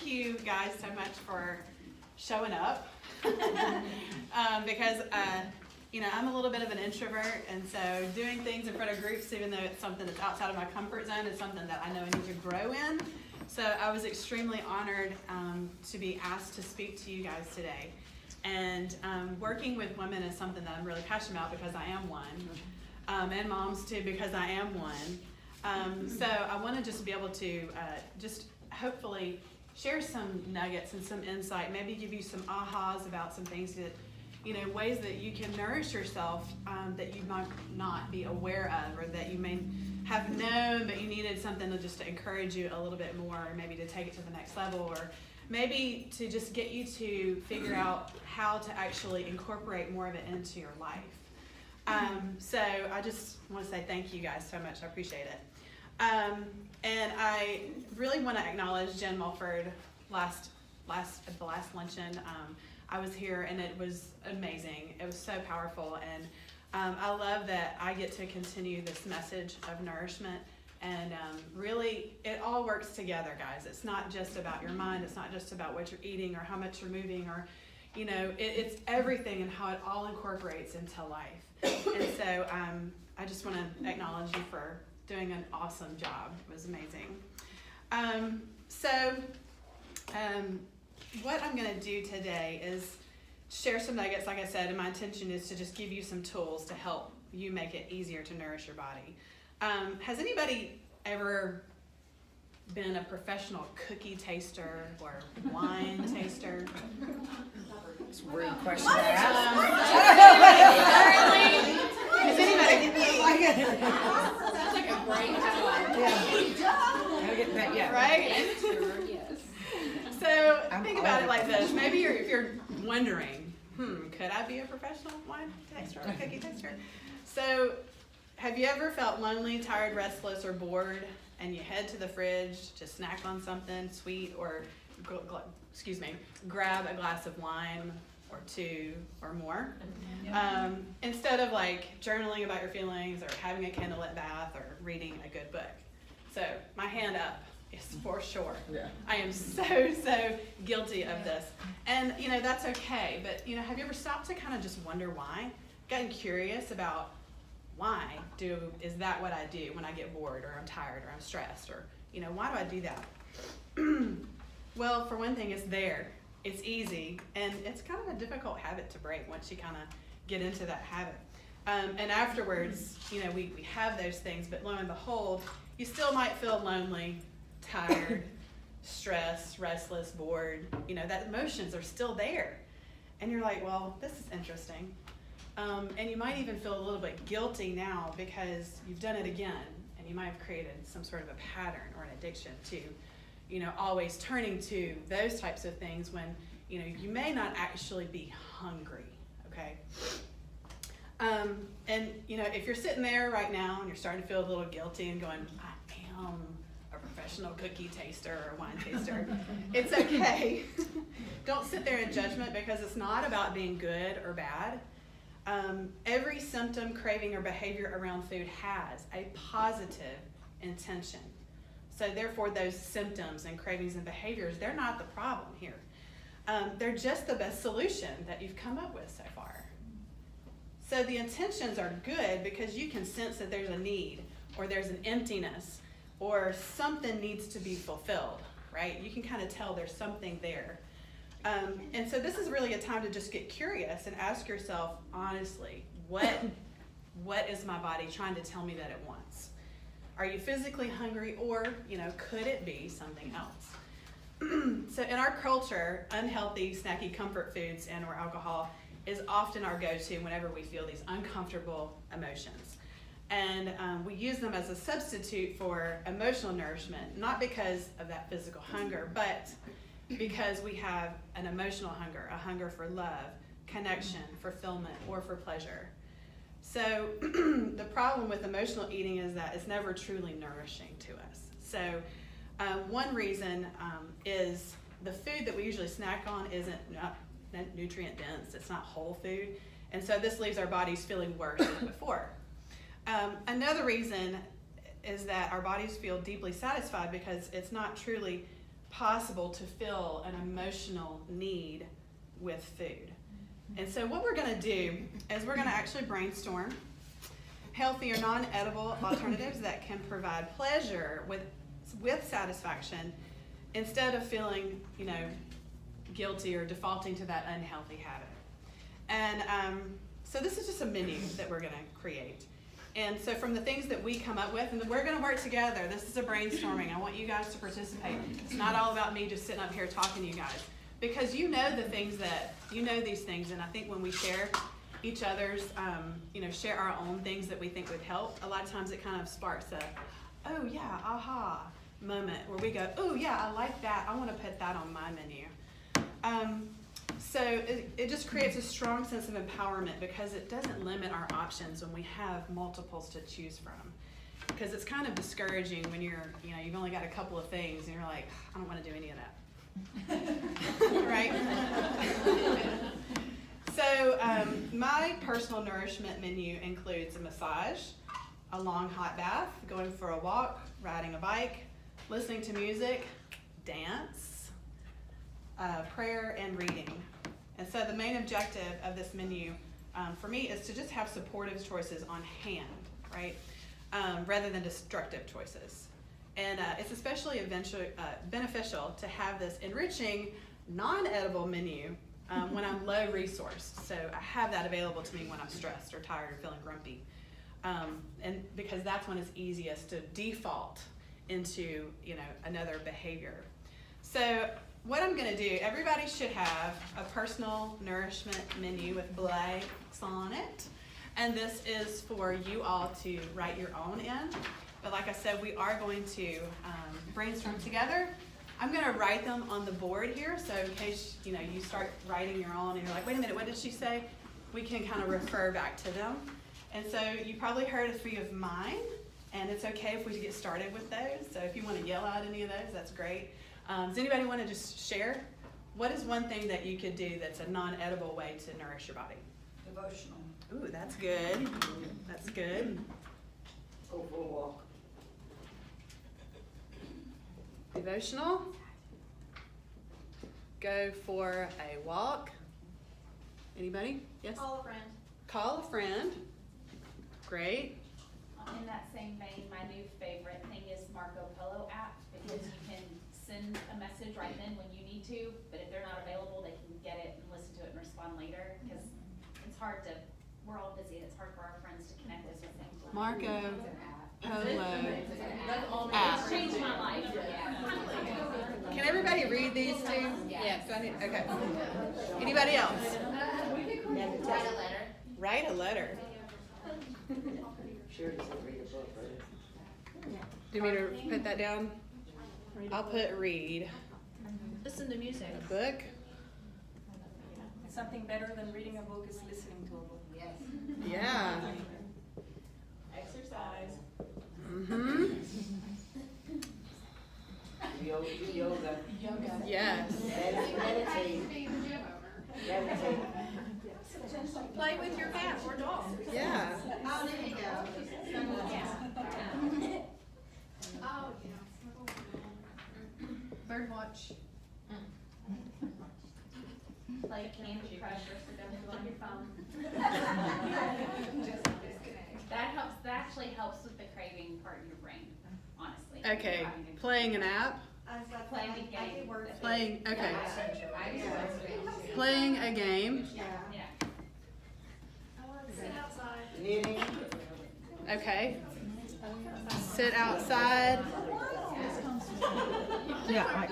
thank you guys so much for showing up. Because, I'm a little bit of an introvert, and so doing things in front of groups, even though it's something that's outside of my comfort zone, is something that I know I need to grow in. So I was extremely honored to be asked to speak to you guys today. And working with women is something that I'm really passionate about because I am one. And moms too, because I am one. So I want to just be able to just hopefully share some nuggets and some insight, maybe give you some ahas about some things that, ways that you can nourish yourself that you might not be aware of, or that you may have known, but you needed something to encourage you a little bit more, or maybe to take it to the next level, or maybe to just get you to figure out how to actually incorporate more of it into your life. So I just want to say thank you guys so much. I appreciate it. And I really want to acknowledge Jen Mulford. At the last luncheon, I was here, and it was amazing. It was so powerful, and I love that I get to continue this message of nourishment. And really, it all works together, guys. It's not just about your mind. It's not just about what you're eating or how much you're moving, or it's everything and how it all incorporates into life. And so I just want to acknowledge you for doing an awesome job. It was amazing. What I'm going to do today is share some nuggets, like I said, and my intention is to just give you some tools to help you make it easier to nourish your body. Has anybody ever been a professional cookie taster or wine taster? It's a weird question to ask. Has anybody? Sounds like a great job. Yeah. Right? Yes. So think about it like this. Maybe if you're wondering, could I be a professional wine taster or cookie taster? So have you ever felt lonely, tired, restless, or bored, and you head to the fridge to snack on something sweet, or grab a glass of wine or two or more, instead of journaling about your feelings or having a candlelit bath or reading a good book? So my hand up is for sure. Yeah. I am so guilty of this, and that's okay. But have you ever stopped to kind of just wonder why? Gotten curious about why is that what I do when I get bored, or I'm tired, or I'm stressed, or why do I do that? Well, for one thing, it's there. It's easy, and it's kind of a difficult habit to break once you kind of get into that habit. And afterwards, we have those things, but lo and behold, you still might feel lonely, tired, stressed, restless, bored. That emotions are still there. And you're like, well, this is interesting. And you might even feel a little bit guilty now because you've done it again, and you might have created some sort of a pattern or an addiction to, always turning to those types of things when, you may not actually be hungry, okay? And, if you're sitting there right now and you're starting to feel a little guilty and going, I am a professional cookie taster or wine taster, it's okay. Don't sit there in judgment, because it's not about being good or bad. Every symptom, craving, or behavior around food has a positive intention. So therefore, those symptoms and cravings and behaviors, they're not the problem here. They're just the best solution that you've come up with so far. So the intentions are good because you can sense that there's a need, or there's an emptiness, or something needs to be fulfilled, right? You can kind of tell there's something there. And so this is really a time to just get curious and ask yourself honestly, what is my body trying to tell me that it wants? Are you physically hungry, or, could it be something else? So in our culture, unhealthy, snacky comfort foods and or alcohol is often our go-to whenever we feel these uncomfortable emotions. And we use them as a substitute for emotional nourishment, not because of that physical hunger, but because we have an emotional hunger, a hunger for love, connection, fulfillment, or for pleasure. So the problem with emotional eating is that it's never truly nourishing to us. So one reason is the food that we usually snack on isn't nutrient dense. It's not whole food. And so this leaves our bodies feeling worse than before. Another reason is that our bodies feel deeply satisfied because it's not truly possible to fill an emotional need with food. And so what we're going to do is we're going to actually brainstorm healthy or non-edible alternatives that can provide pleasure with satisfaction instead of feeling, guilty or defaulting to that unhealthy habit. And so this is just a menu that we're going to create. And so from the things that we come up with, and we're going to work together. This is a brainstorming. I want you guys to participate. It's not all about me just sitting up here talking to you guys. Because you know the things that, these things. And I think when we share each other's, share our own things that we think would help, a lot of times it kind of sparks a, oh yeah, aha moment where we go, oh yeah, I like that. I want to put that on my menu. So it just creates a strong sense of empowerment because it doesn't limit our options when we have multiples to choose from. Because it's kind of discouraging when you've only got a couple of things and you're like, I don't want to do any of that. Right? So my personal nourishment menu includes a massage, a long hot bath, going for a walk, riding a bike, listening to music, dance, prayer, and reading. And so the main objective of this menu for me is to just have supportive choices on hand, right? Rather than destructive choices. And it's especially beneficial to have this enriching, non-edible menu when I'm low resource. So I have that available to me when I'm stressed or tired or feeling grumpy. And because that's when it's easiest to default into, another behavior. So what I'm going to do, everybody should have a personal nourishment menu with blanks on it. And this is for you all to write your own in. But like I said, we are going to brainstorm together. I'm going to write them on the board here. So in case, you start writing your own and you're like, wait a minute, what did she say? We can kind of refer back to them. And so you probably heard a few of mine. And it's okay if we get started with those. So if you want to yell out any of those, that's great. Does anybody want to just share? What is one thing that you could do that's a non-edible way to nourish your body? Devotional. Ooh, that's good. That's good. Go for a walk. Devotional. Go for a walk. Anybody? Yes? Call a friend. Call a friend. Great. In that same vein, my new favorite thing is Marco Polo app because you can send a message right then when you need to, but if they're not available, they can get it and listen to it and respond later because it's hard to, we're all busy and it's hard for our friends to connect us with things. Marco Polo It's changed my life. Can everybody read these two? Yes. Okay. Anybody else? Write a letter. Write a letter. Sure, you said read a book, right? Do you want me to put that down? I'll put read. Listen to music. A book. Something better than reading a book is listening to a book. Yes. Yeah. Exercise. Mm-hmm. Yoga. Yes. Meditate. Meditate. Play with your cat or dog. Yeah. Oh, there you go. Oh, yeah. Bird watch. Play Candy Crush on your phone. That actually helps with the craving part of your brain, honestly. Okay. Playing an app. Playing a game. Playing. Okay. Playing a game. Yeah. Sit outside. Knitting. Okay. Sit outside. Yeah,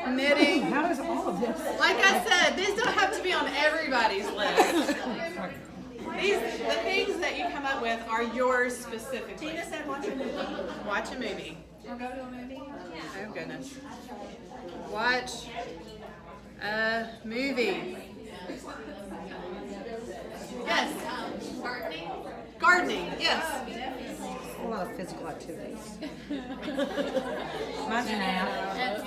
Knitting. how does all of this? Like I said, these don't have to be on everybody's list. The things that you come up with are yours specifically. Tina said watch a movie. Watch a movie. Or go to a movie. Oh goodness. Watch a movie. Yes. Gardening. Gardening. Yes. A lot of physical activities. Mine's a nap.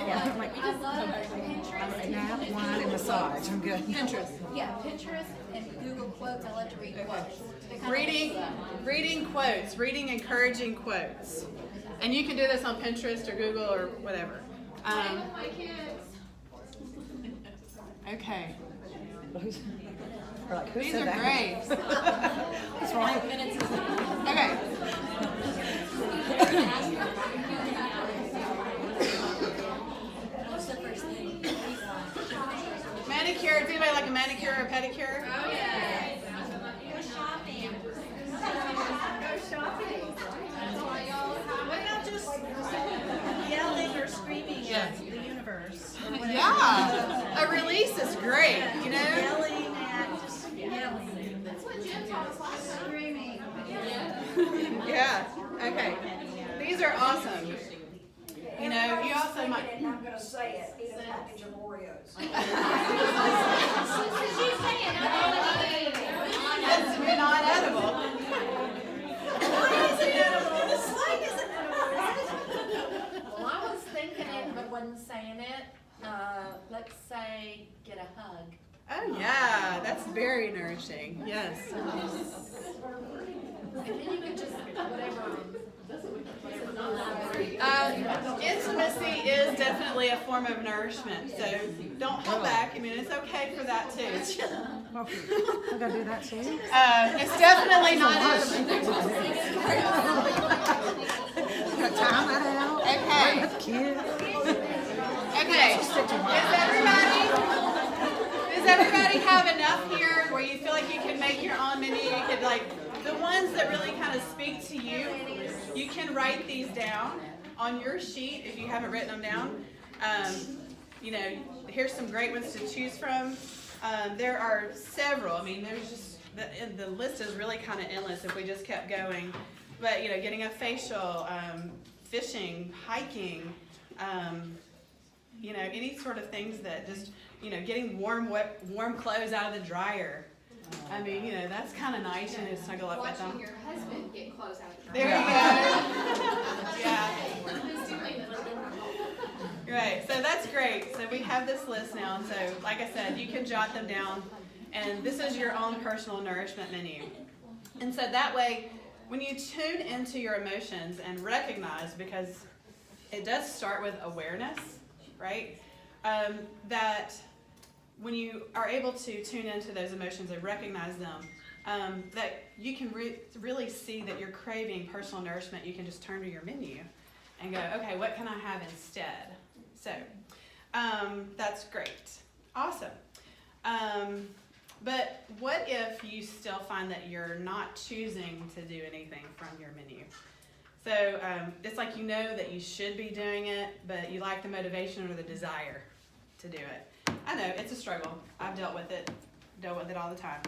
Yeah, like I love Pinterest. nap, wine, and massage. I'm good. Pinterest. Yeah, Pinterest and Google quotes. I love to read quotes. They kind of- Reading quotes. Reading encouraging quotes. And you can do this on Pinterest or Google or whatever. My kids. Okay. We're like, who These said are that? grapes. What's wrong? Okay. Manicure. Does anybody like a manicure or a pedicure? Oh, yeah. Go shopping. What about just yelling or screaming at the universe? Or whatever? Yeah. A release is great, you know? Yelling at, just yelling. That's what Jim taught us last time. Screaming. Yeah. Okay. These are awesome. You know, you also might. And I'm gonna say it, eat a package of Oreos. That's not edible. Why is it edible? The slime isn't edible. Well, I was thinking it, but wasn't saying it. Let's say, get a hug. Oh yeah, that's very nourishing. Yes. And then you can just, whatever. Intimacy is definitely a form of nourishment, so don't hold back. I mean, it's okay for that too. I gotta do that too. It's definitely not. Gotta time that out. Okay. With kids. Okay. Does everybody have enough here where you feel like you can make your own menu? You could like the ones that really kind of speak to you. You can write these down on your sheet if you haven't written them down. You know, here's some great ones to choose from. There are several. I mean, there's just the list is really kind of endless if we just kept going. But you know, getting a facial, fishing, hiking, you know, any sort of things that just, you know, getting warm clothes out of the dryer. I mean, you know, that's kind of nice, and it's snuggle up with them. Watching your husband get clothes out of the There you go. Yeah. Right, so that's great. So we have this list now, and so like I said, you can jot them down, and this is your own personal nourishment menu. And so that way, when you tune into your emotions and recognize, because it does start with awareness, right? That when you are able to tune into those emotions and recognize them, that you can really see that you're craving personal nourishment. You can just turn to your menu and go, okay, what can I have instead? So that's great. Awesome. But what if you still find that you're not choosing to do anything from your menu? So it's like you know that you should be doing it, but you lack the motivation or the desire to do it. I know, it's a struggle. I've dealt with it all the time.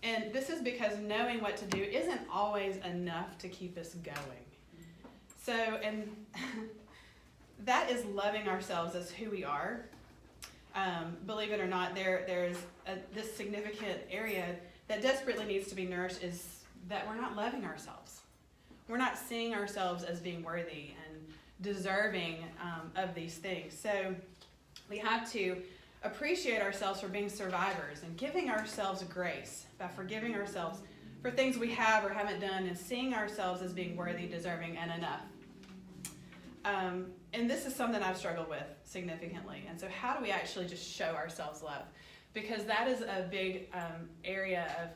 And this is because knowing what to do isn't always enough to keep us going. So, and that is loving ourselves as who we are. Believe it or not, there's this significant area that desperately needs to be nourished is that we're not loving ourselves. We're not seeing ourselves as being worthy and deserving of these things. So we have to appreciate ourselves for being survivors and giving ourselves grace by forgiving ourselves for things we have or haven't done and seeing ourselves as being worthy, deserving, and enough. And this is something I've struggled with significantly. And so how do we actually just show ourselves love? Because that is a big area of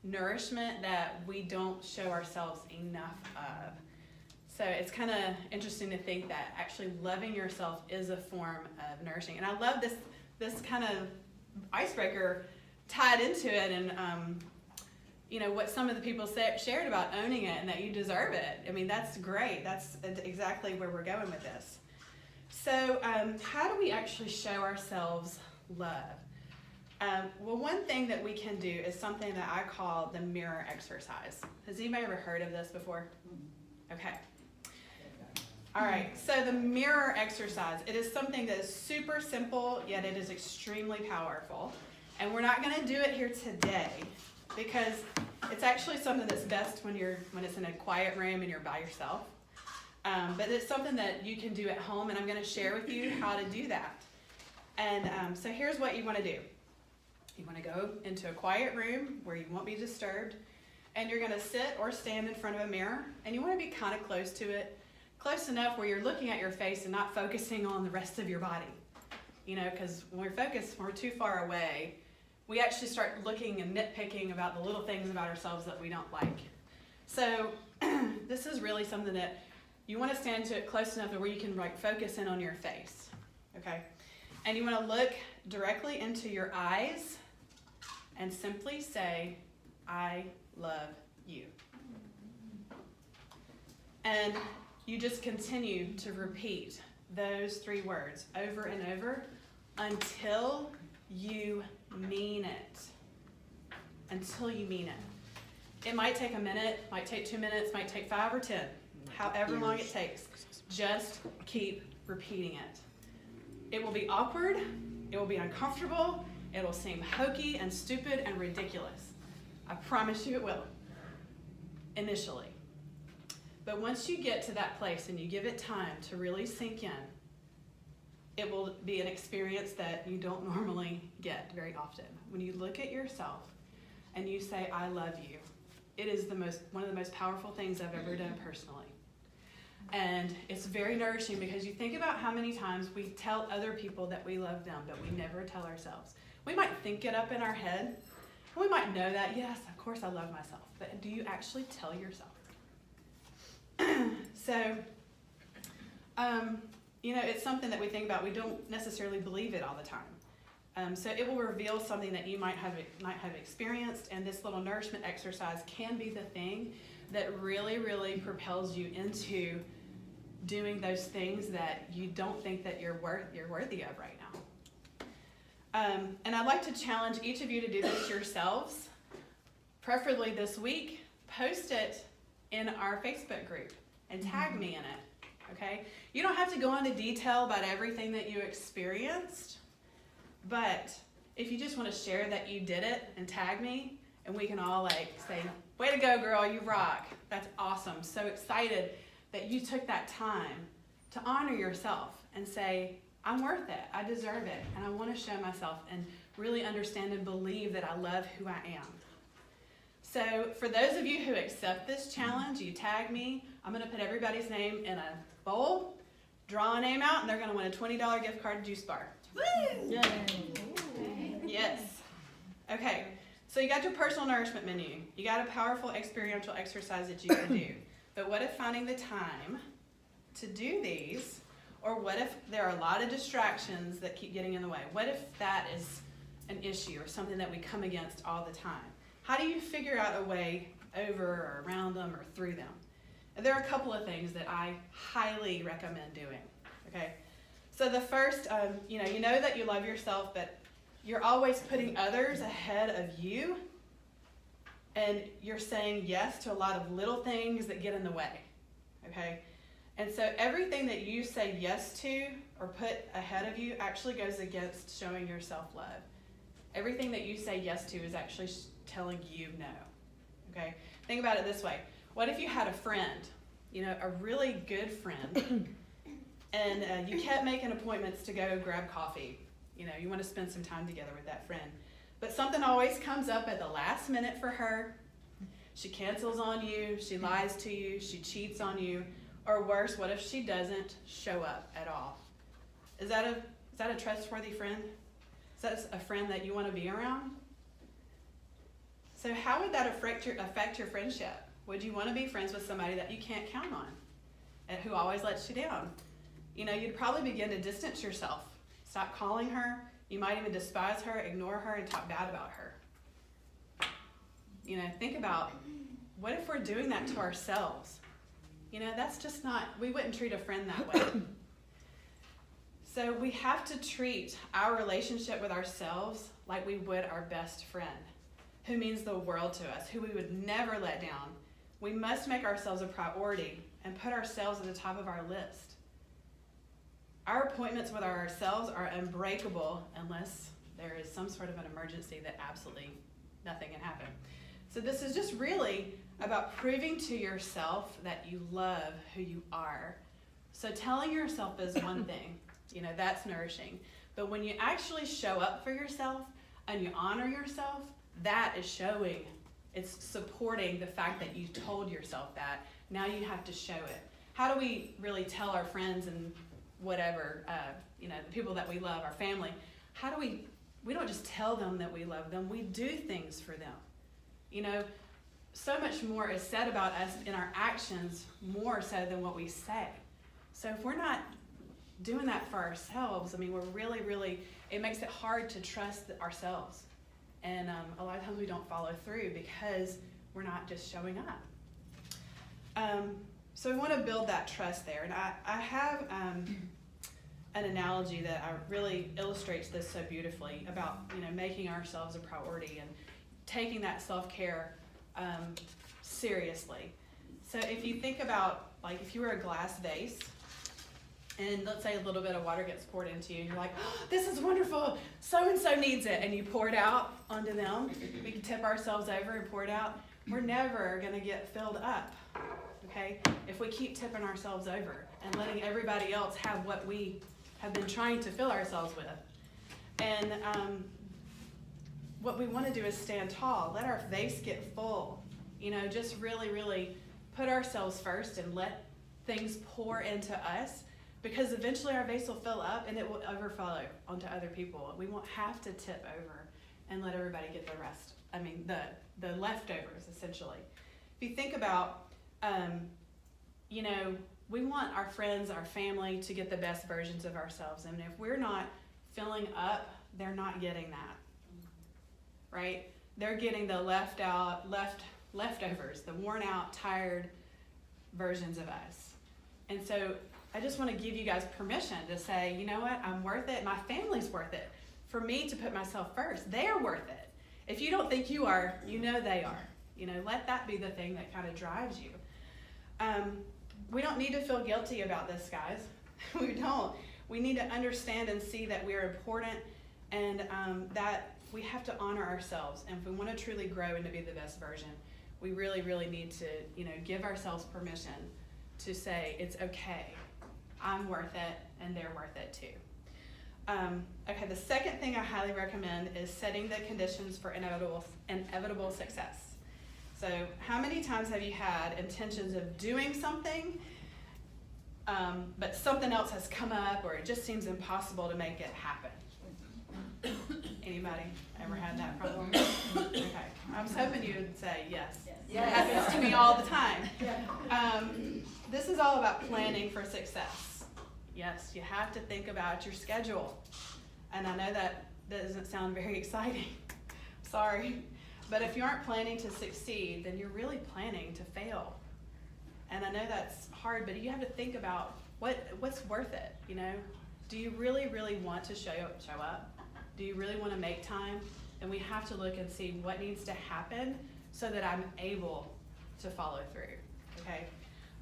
nourishment that we don't show ourselves enough of. So it's kind of interesting to think that actually loving yourself is a form of nourishing. And I love this kind of icebreaker tied into it, and you know what some of the people shared about owning it and that you deserve it. I mean, that's great. That's exactly where we're going with this. So how do we actually show ourselves love? Well, one thing that we can do is something that I call the mirror exercise. Has anybody ever heard of this before? Okay. All right, so the mirror exercise, it is something that is super simple, yet it is extremely powerful. And we're not going to do it here today because it's actually something that's best when it's in a quiet room and you're by yourself. But it's something that you can do at home, and I'm going to share with you how to do that. And so here's what you want to do. You want to go into a quiet room where you won't be disturbed, and you're going to sit or stand in front of a mirror, and you want to be kind of close to it. close enough where you're looking at your face and not focusing on the rest of your body. You know, because when we're too far away, we actually start looking and nitpicking about the little things about ourselves that we don't like. So this is really something that you want to stand to it close enough to where you can like focus in on your face, okay? And you want to look directly into your eyes and simply say, I love you. And you just continue to repeat those 3 words over and over until you mean it. Until you mean it. It might take a minute, might take 2 minutes, might take 5 or 10, however long it takes. Just keep repeating it. It will be awkward, it will be uncomfortable, it will seem hokey and stupid and ridiculous. I promise you it will, initially. But once you get to that place and you give it time to really sink in, it will be an experience that you don't normally get very often. When you look at yourself and you say, I love you, it is one of the most powerful things I've ever done personally. And it's very nourishing because you think about how many times we tell other people that we love them, but we never tell ourselves. We might think it up in our head, and we might know that, yes, of course I love myself, but do you actually tell yourself? So, you know, it's something that we think about. We don't necessarily believe it all the time. So it will reveal something that you might have experienced, and this little nourishment exercise can be the thing that really, really propels you into doing those things that you don't think that you're worthy of right now. And I'd like to challenge each of you to do this yourselves, preferably this week. Post it in our Facebook group and tag me in it, okay? You don't have to go into detail about everything that you experienced, but if you just want to share that you did it and tag me, and we can all like say, way to go, girl, you rock. That's awesome. So excited that you took that time to honor yourself and say, I'm worth it, I deserve it, and I want to show myself and really understand and believe that I love who I am. So for those of you who accept this challenge, you tag me. I'm going to put everybody's name in a bowl, draw a name out, and they're going to win a $20 gift card to Juice Bar. Woo! Yay. Yes. Okay, so you got your personal nourishment menu. You got a powerful experiential exercise that you can do. But what if finding the time to do these, or what if there are a lot of distractions that keep getting in the way? What if that is an issue or something that we come against all the time? How do you figure out a way over or around them or through them? And there are a couple of things that I highly recommend doing, okay? So the first, you know that you love yourself, but you're always putting others ahead of you, and you're saying yes to a lot of little things that get in the way, okay? And so everything that you say yes to or put ahead of you actually goes against showing your self-love. Everything that you say yes to is actually telling you no, okay? Think about it this way. What if you had a friend, you know, a really good friend, and you kept making appointments to go grab coffee? You know, you want to spend some time together with that friend. But something always comes up at the last minute for her. She cancels on you, she lies to you, she cheats on you, or worse, what if she doesn't show up at all? Is that a trustworthy friend? Is that a friend that you want to be around? So how would that affect your friendship? Would you want to be friends with somebody that you can't count on and who always lets you down? You know, you'd probably begin to distance yourself. Stop calling her. You might even despise her, ignore her, and talk bad about her. You know, think about, what if we're doing that to ourselves? You know, that's just not, we wouldn't treat a friend that way. So we have to treat our relationship with ourselves like we would our best friend, who means the world to us, who we would never let down. We must make ourselves a priority and put ourselves at the top of our list. Our appointments with ourselves are unbreakable unless there is some sort of an emergency that absolutely nothing can happen. So this is just really about proving to yourself that you love who you are. So telling yourself is one thing, you know, that's nourishing. But when you actually show up for yourself and you honor yourself, that is showing, it's supporting the fact that you told yourself that. Now you have to show it. how do we really tell our friends and whatever, the people that we love, our family, how do we don't just tell them that we love them, we do things for them. So much more is said about us in our actions, more so than what we say. So if we're not doing that for ourselves, we're really, really, it makes it hard to trust ourselves. And a lot of times we don't follow through because we're not just showing up. So we want to build that trust there. And I have an analogy that really illustrates this so beautifully about, making ourselves a priority and taking that self-care seriously. So if you think about, like, if you were a glass vase, and let's say a little bit of water gets poured into you, and you're like, oh, this is wonderful, so-and-so needs it, and you pour it out onto them. We can tip ourselves over and pour it out. We're never going to get filled up, okay, if we keep tipping ourselves over and letting everybody else have what we have been trying to fill ourselves with. And what we want to do is stand tall, let our vase get full, just really, really put ourselves first and let things pour into us, because eventually our vase will fill up and it will overflow onto other people. We won't have to tip over and let everybody get the rest. The leftovers, essentially. If you think about, we want our friends, our family to get the best versions of ourselves. And if we're not filling up, they're not getting that, right? They're getting the leftovers, the worn out, tired versions of us. And so I just want to give you guys permission to say, you know what, I'm worth it. My family's worth it. For me to put myself first, they're worth it. If you don't think you are, they are. Let that be the thing that kind of drives you. We don't need to feel guilty about this, guys. We don't. We need to understand and see that we're important, and that we have to honor ourselves. And if we want to truly grow and to be the best version, we really, really need to, give ourselves permission to say, it's okay. I'm worth it, and they're worth it too. Okay, the second thing I highly recommend is setting the conditions for inevitable success. So how many times have you had intentions of doing something, but something else has come up, or it just seems impossible to make it happen? Anybody ever had that problem? Okay, I was hoping you would say yes. It happens to me all the time. This is all about planning for success. Yes, you have to think about your schedule. And I know that doesn't sound very exciting. Sorry. But if you aren't planning to succeed, then you're really planning to fail. And I know that's hard, but you have to think about what's worth it, Do you really, really want to show up? Do you really want to make time? And we have to look and see what needs to happen so that I'm able to follow through, okay?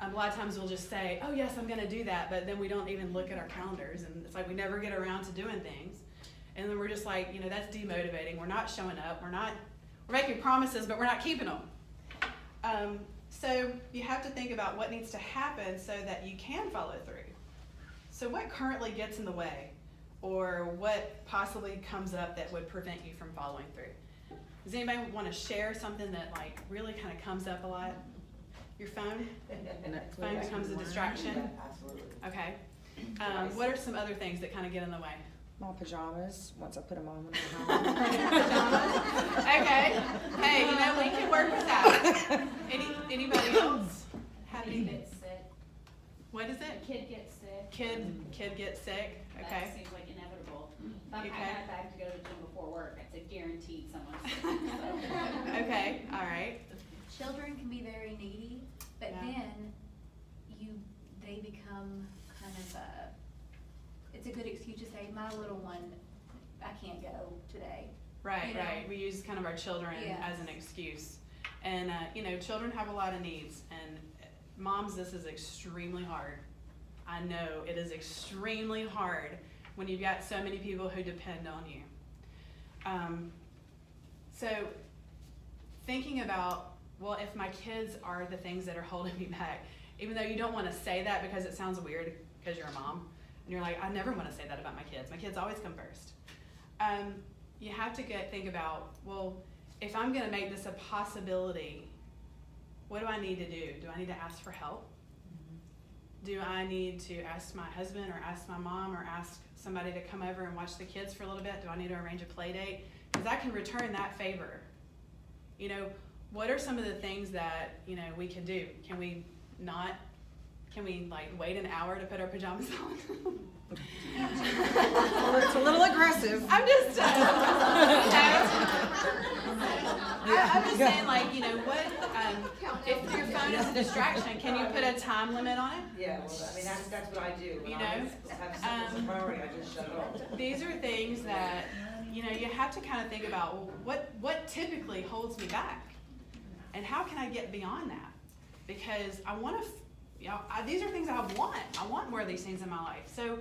A lot of times we'll just say, oh yes, I'm going to do that, but then we don't even look at our calendars, and it's like we never get around to doing things. And then we're just like, that's demotivating. We're not showing up. We're making promises, but we're not keeping them. So you have to think about what needs to happen so that you can follow through. So what currently gets in the way, or what possibly comes up that would prevent you from following through? Does anybody want to share something that really kind of comes up a lot? Your phone? Phone becomes a distraction? Absolutely. Okay. What are some other things that kind of get in the way? My pajamas, once I put them on. Okay. Hey, we can work with that. Anybody else? Kid gets sick. What is it? Kid gets sick. Kid gets sick. Okay. That seems like inevitable. If I Okay. had back to go to the gym before work, it's a guaranteed someone's sick. So. Okay. All right. Children can be very needy, but Yeah. then they become kind of it's a good excuse to say, my little one, I can't go today. Right, right. We use kind of our children Yeah. as an excuse. And, children have a lot of needs. And moms, this is extremely hard. I know it is extremely hard when you've got so many people who depend on you. So thinking about, well, if my kids are the things that are holding me back, even though you don't want to say that because it sounds weird because you're a mom, and you're like, I never want to say that about my kids. My kids always come first. You have to think about, well, if I'm going to make this a possibility, what do I need to do? Do I need to ask for help? Do I need to ask my husband or ask my mom or ask somebody to come over and watch the kids for a little bit? Do I need to arrange a play date? Because I can return that favor. You know, what are some of the things that, you know, we can do? Can we like wait an hour to put our pajamas on? Well, it's a little aggressive. I'm just, I'm just saying, like, you know, what, if your phone is a distraction, can you put a time limit on it? Yeah, well, I mean, that's what I do. When You I know, have something as a priority, I just shut it off. These are things that, you know, you have to kind of think about, well, what typically holds me back? And how can I get beyond that? Because I want to, you know, these are things I want. I want more of these things in my life. So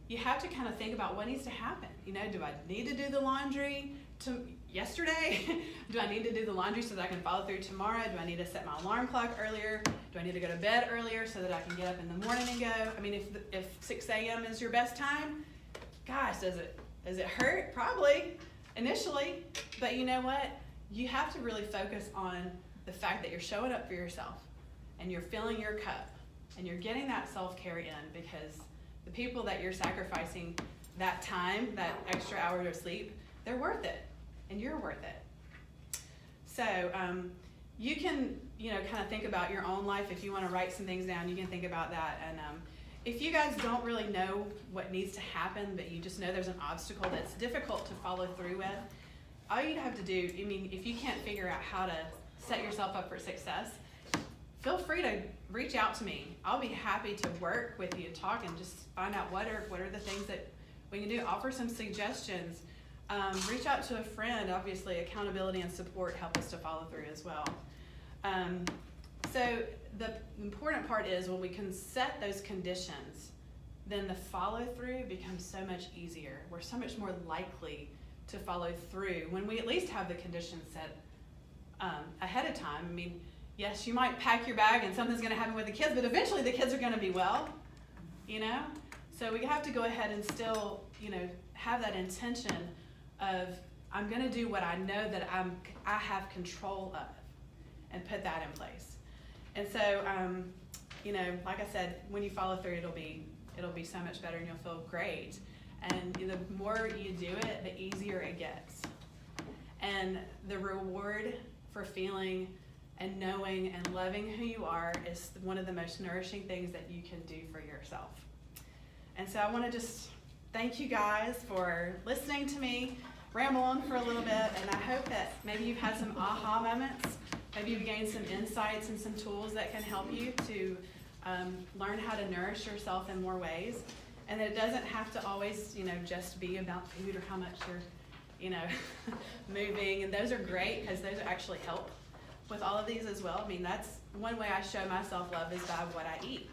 you have to kind of think about what needs to happen. You know, do I need to do the laundry yesterday? Do I need to do the laundry so that I can follow through tomorrow? Do I need to set my alarm clock earlier? Do I need to go to bed earlier so that I can get up in the morning and go? I mean, if 6 a.m. is your best time, gosh, does it hurt? Probably, initially. But you know what? You have to really focus on the fact that you're showing up for yourself and you're filling your cup and you're getting that self-care in, because the people that you're sacrificing that time, that extra hour of sleep, they're worth it, and you're worth it. So you can, you know, kind of think about your own life. If you want to write some things down, you can think about that. And if you guys don't really know what needs to happen, but you just know there's an obstacle that's difficult to follow through with, all you have to do, I mean, if you can't figure out how to set yourself up for success, feel free to reach out to me. I'll be happy to work with you and talk and just find out what are the things that we can do. Offer some suggestions. Reach out to a friend. Obviously, accountability and support help us to follow through as well. So the important part is when we can set those conditions, then the follow through becomes so much easier. We're so much more likely to follow through when we at least have the conditions set ahead of time. I mean, yes, you might pack your bag and something's going to happen with the kids, but eventually the kids are going to be well, you know? So we have to go ahead and still, you know, have that intention of, I'm going to do what I know that I have control of, and put that in place. And so, you know, like I said, when you follow through, it'll be so much better and you'll feel great. And the more you do it, the easier it gets. And the reward for feeling and knowing and loving who you are is one of the most nourishing things that you can do for yourself. And so I want to just thank you guys for listening to me ramble on for a little bit, and I hope that maybe you've had some aha moments. Maybe you've gained some insights and some tools that can help you to learn how to nourish yourself in more ways. And that it doesn't have to always, you know, just be about food or how much you're, you know, moving. And those are great because those actually help with all of these as well. I mean, that's one way I show myself love is by what I eat.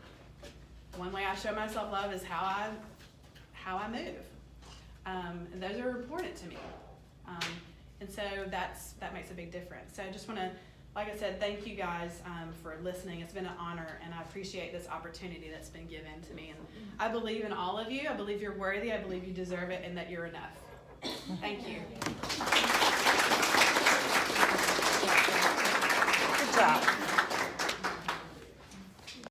One way I show myself love is how I move. And those are important to me. And so that makes a big difference. So I just want to, like I said, thank you guys for listening. It's been an honor, and I appreciate this opportunity that's been given to me. And I believe in all of you. I believe you're worthy. I believe you deserve it, and that you're enough. Thank you. Good job.